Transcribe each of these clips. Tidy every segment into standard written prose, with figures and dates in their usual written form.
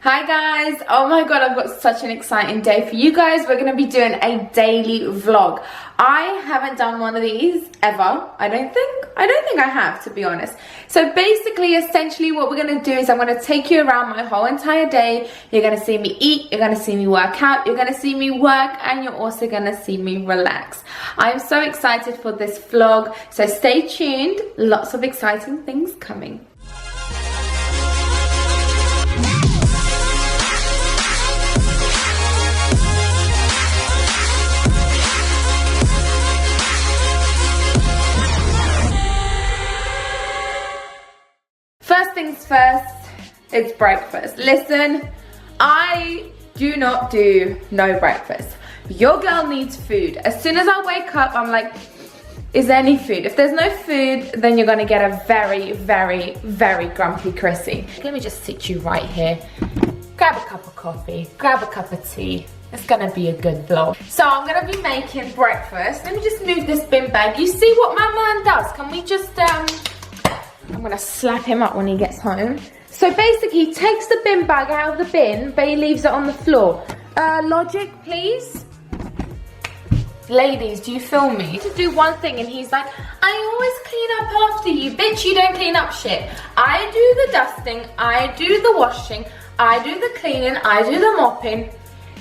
Hi guys, oh my god, I've got such an exciting day for you guys. We're going to be doing a daily vlog. I haven't done one of these ever. I don't think I have, to be honest. So basically, essentially what we're going to do is I'm going to take you around my whole entire day. You're going to see me eat, you're going to see me work out, you're going to see me work, and you're also going to see me relax. I'm so excited for this vlog, so stay tuned. Lots of exciting things coming. First things first, it's breakfast. Listen, I do not do no breakfast. Your girl needs food. As soon as I wake up, I'm like, is there any food? If there's no food, then you're gonna get a very, very, very grumpy Krissy. Let me just sit you right here. Grab a cup of coffee, grab a cup of tea. It's gonna be a good vlog. So I'm gonna be making breakfast. Let me just move this bin bag. You see what my man does? Can we just, I'm gonna slap him up when he gets home. So basically, he takes the bin bag out of the bin, but he leaves it on the floor. Logic, please. Ladies, do you feel me? To do one thing, and he's like, I always clean up after you. Bitch, you don't clean up shit. I do the dusting, I do the washing, I do the cleaning, I do the mopping.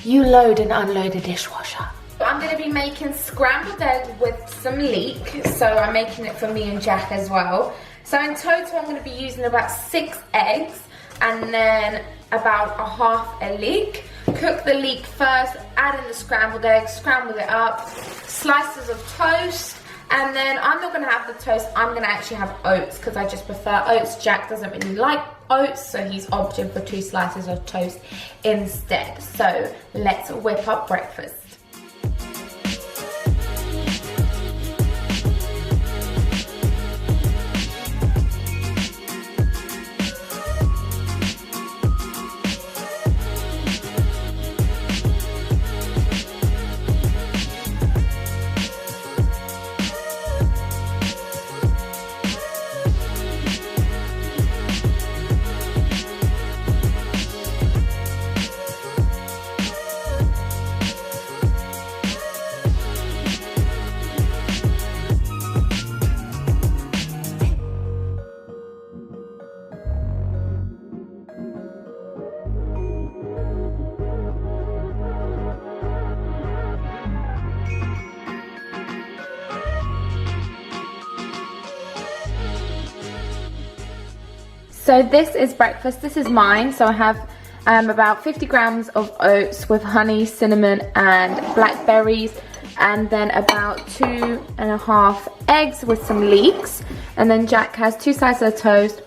You load and unload a dishwasher. I'm gonna be making scrambled eggs with some leek. So I'm making it for me and Jack as well. So in total, I'm going to be using about 6 eggs and then about a half a leek. Cook the leek first, add in the scrambled eggs, scramble it up, slices of toast, and then I'm not going to have the toast, I'm going to actually have oats because I just prefer oats. Jack doesn't really like oats, so he's opted for 2 slices of toast instead. So let's whip up breakfast. So this is breakfast. This is mine. So I have about 50 grams of oats with honey, cinnamon, and blackberries, and then about 2.5 eggs with some leeks. And then Jack has 2 slices of toast,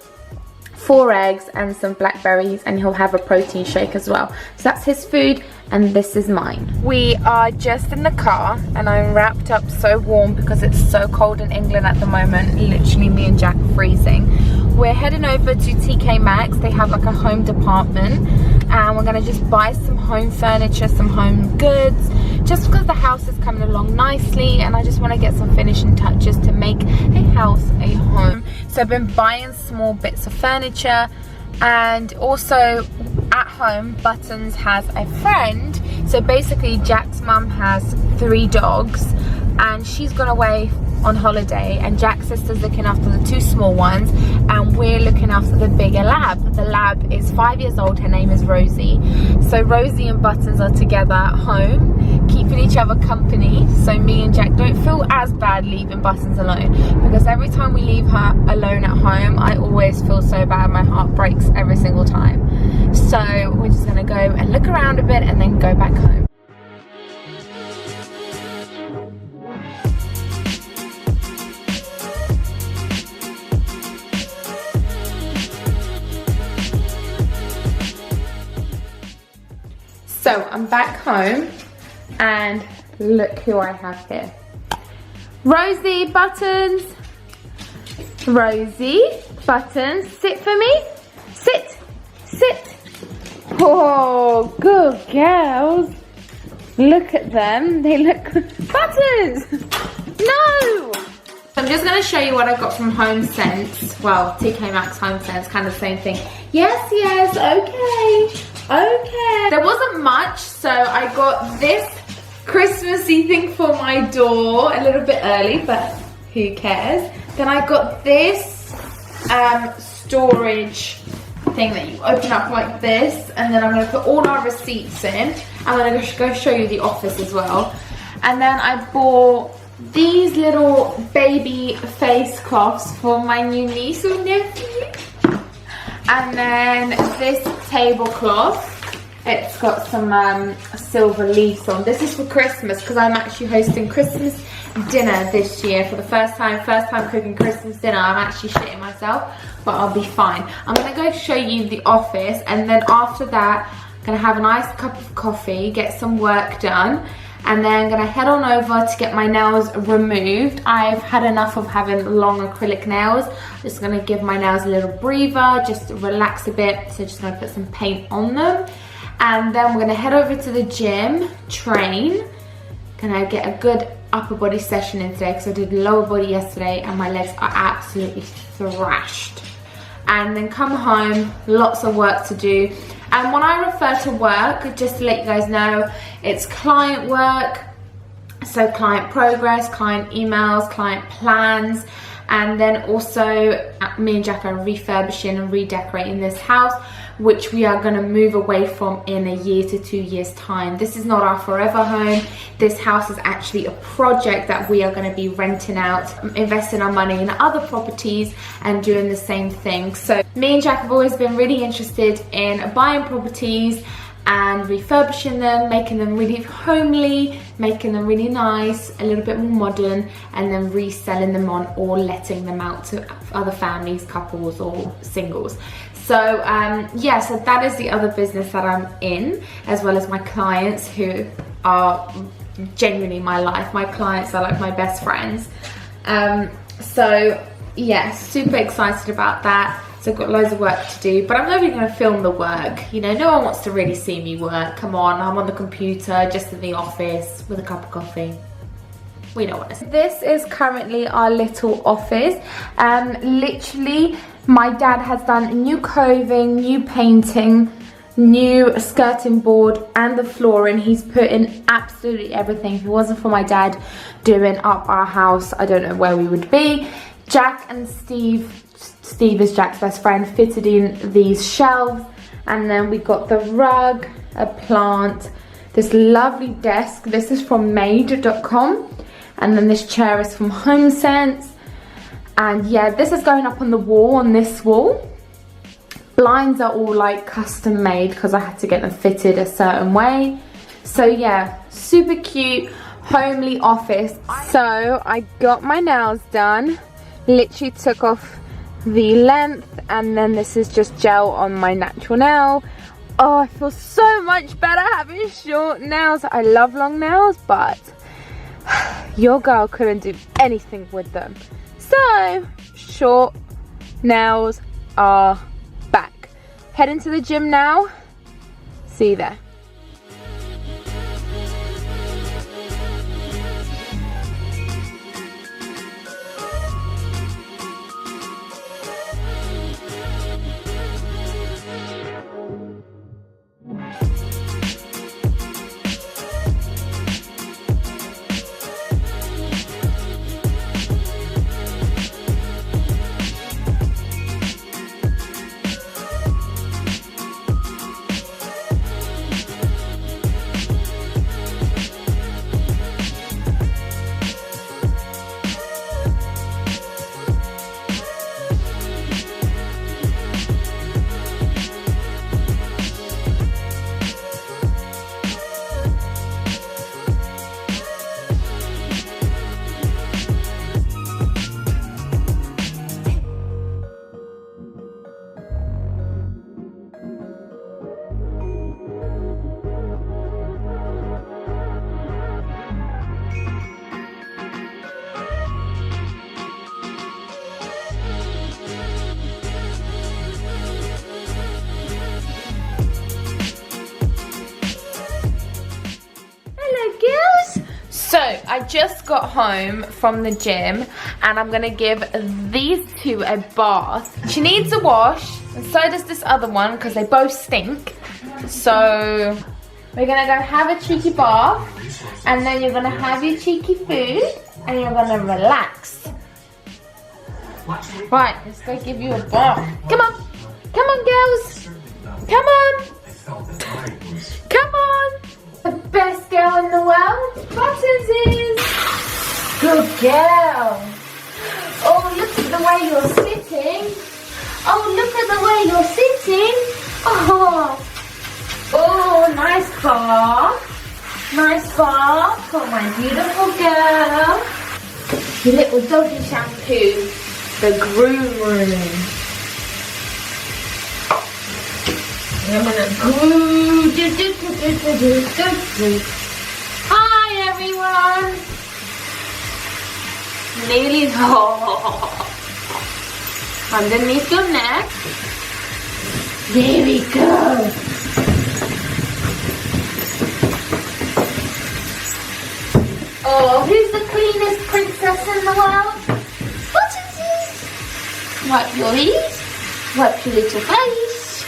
4 eggs, and some blackberries, and he'll have a protein shake as well. So that's his food, and this is mine. We are just in the car, and I'm wrapped up so warm because it's so cold in England at the moment. Literally, me and Jack freezing. We're heading over to TK Maxx. They have like a home department, and we're gonna just buy some home furniture, some home goods, just because the house is coming along nicely, and I just want to get some finishing touches to make a house a home. So I've been buying small bits of furniture, and also at home, Buttons has a friend. So basically, Jack's mum has 3 dogs, and she's gone away on holiday, and Jack's sister's looking after the 2 small ones, and we're looking after the bigger lab. The lab is 5 years old. Her name is Rosie. So Rosie and Buttons are together at home, keeping each other company, so me and Jack don't feel as bad leaving Buttons alone, because every time we leave her alone at home, I always feel so bad. My heart breaks every single time. So we're just gonna go and look around a bit and then go back home. So I'm back home, and look who I have here. Rosie, Buttons. Rosie, Buttons, sit for me. Sit, sit. Oh, good girls. Look at them, they look, Buttons, no. I'm just going to show you what I got from Home Sense. Well, TK Maxx Home Sense, kind of the same thing. Yes, yes, okay. wasn't much, so I got this Christmassy thing for my door a little bit early, but who cares? Then I got this storage thing that you open up like this, and then I'm going to put all our receipts in. I'm going to go show you the office as well. And then I bought these little baby face cloths for my new niece or nephew. And then this tablecloth. It's got some silver leaves on. This is for Christmas because I'm actually hosting Christmas dinner this year for the first time cooking Christmas dinner. I'm actually shitting myself, but I'll be fine. I'm gonna go show you the office, and then after that I'm gonna have a nice cup of coffee, get some work done, and then I'm gonna head on over to get my nails removed. I've had enough of having long acrylic nails. I'm just gonna give my nails a little breather, just relax a bit. So just gonna put some paint on them. And then we're gonna head over to the gym, train. Gonna get a good upper body session in today because I did lower body yesterday and my legs are absolutely thrashed. And then come home, lots of work to do. And when I refer to work, just to let you guys know, it's client work, so client progress, client emails, client plans, and then also me and Jack are refurbishing and redecorating this house, which we are going to move away from in a year to 2 years time. This is not our forever home. This house is actually a project that we are going to be renting out, investing our money in other properties and doing the same thing. So me and Jack have always been really interested in buying properties and refurbishing them, making them really homely, making them really nice, a little bit more modern, and then reselling them on or letting them out to other families, couples or singles. So yeah, so that is the other business that I'm in, as well as my clients who are genuinely my life. My clients are like my best friends. So yeah, super excited about that. So I've got loads of work to do, but I'm not even going to film the work. You know, no one wants to really see me work. Come on, I'm on the computer, just in the office with a cup of coffee. We don't want to see. This is currently our little office. Literally, my dad has done new coving, new painting, new skirting board, and the flooring. He's put in absolutely everything. If it wasn't for my dad doing up our house, I don't know where we would be. Jack and Steve is Jack's best friend, fitted in these shelves, and then we got the rug, a plant, this lovely desk. This is from made.com, and then this chair is from HomeSense. And yeah, this is going up on the wall, on this wall. Blinds are all like custom made because I had to get them fitted a certain way. So yeah, super cute, homely office. So I got my nails done, literally took off the length, and then this is just gel on my natural nail. Oh, I feel so much better having short nails. I love long nails, but your girl couldn't do anything with them. So short nails are back. Heading to the gym now. See you there. So I just got home from the gym and I'm gonna give these two a bath. She needs a wash and so does this other one because they both stink. So We're gonna go have a cheeky bath, and then you're gonna have your cheeky food, and you're gonna relax. Right, let's go give you a bath. Come on, come on, girls. Come on, come on. The best girl in the world, Buttons is. Good girl. Oh, look at the way you're sitting. Oh, look at the way you're sitting. Oh, nice bath. Nice bath for my beautiful girl. Your little doggy shampoo. The groom room. I'm gonna groom. Hi, everyone. Nearly underneath your neck. There we go. Oh, who's the cleanest princess in the world? What is this? Wipe your ears. Wipe your little face.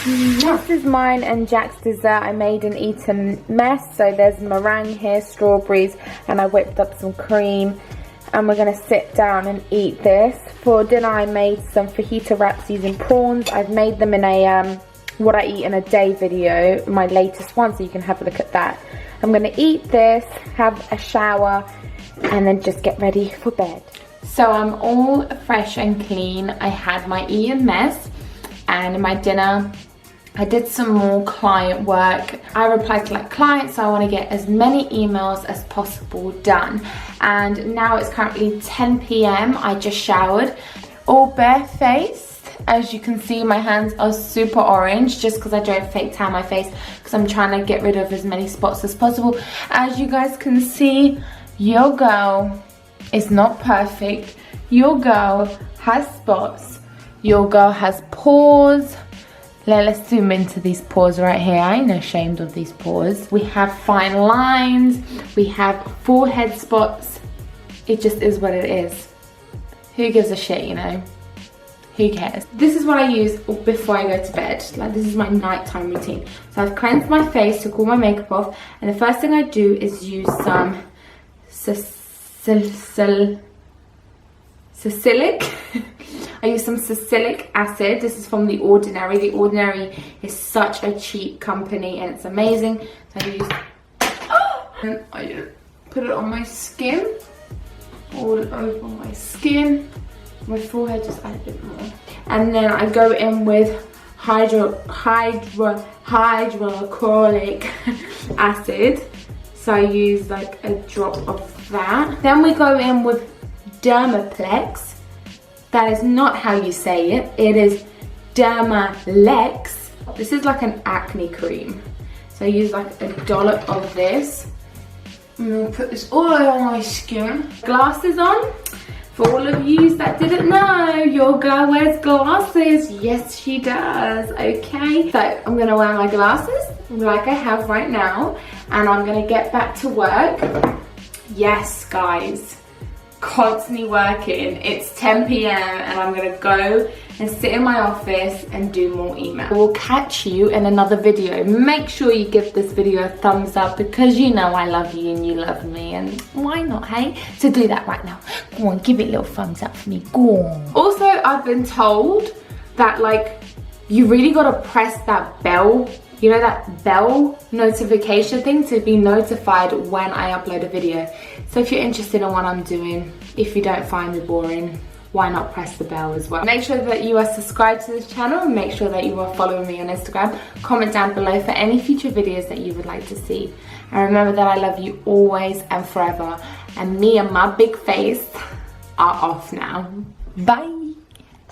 This is mine and Jack's dessert. I made and eaten mess. So there's meringue here, strawberries, and I whipped up some cream. And we're gonna sit down and eat this. For dinner, I made some fajita wraps using prawns. I've made them in a what I eat in a day video, my latest one, so you can have a look at that. I'm gonna eat this, have a shower, and then just get ready for bed. So I'm all fresh and clean. I had my eaten mess, and my dinner, I did some more client work. I replied to like clients, so I want to get as many emails as possible done. And now it's currently 10 p.m. I just showered, all barefaced. As you can see, my hands are super orange just because I don't fake tan my face because I'm trying to get rid of as many spots as possible. As you guys can see, your girl is not perfect. Your girl has spots. Your girl has pores. Let's zoom into these pores right here. I ain't ashamed of these pores. We have fine lines. We have forehead spots. It just is what it is. Who gives a shit, you know? Who cares? This is what I use before I go to bed. Like, this is my nighttime routine. So I've cleansed my face, took all my makeup off, and the first thing I do is use some salicylic. I use some salicylic acid. This is from The Ordinary. The Ordinary is such a cheap company and it's amazing. So I put it on my skin, all over my skin. My forehead, just add a bit more. And then I go in with hydrochloric acid. So I use like a drop of that. Then we go in with Dermaplex. That is not how you say it. It is Dermalex. This is like an acne cream. So I use like a dollop of this. I'm gonna put this all over my skin. Glasses on. For all of you that didn't know, your girl wears glasses. Yes, she does. Okay. So I'm gonna wear my glasses like I have right now. And I'm gonna get back to work. Yes, guys. Constantly working. It's 10 p.m. and I'm gonna go and sit in my office and do more email. We'll catch you in another video. Make sure you give this video a thumbs up because you know I love you and you love me, and why not, hey? So do that right now. Go on, give it a little thumbs up for me. Go on. Also, I've been told that like you really gotta press that bell. You know, that bell notification thing to be notified when I upload a video. So if you're interested in what I'm doing, if you don't find me boring, why not press the bell as well? Make sure that you are subscribed to this channel and make sure that you are following me on Instagram. Comment down below for any future videos that you would like to see. And remember that I love you always and forever. And me and my big face are off now. Bye.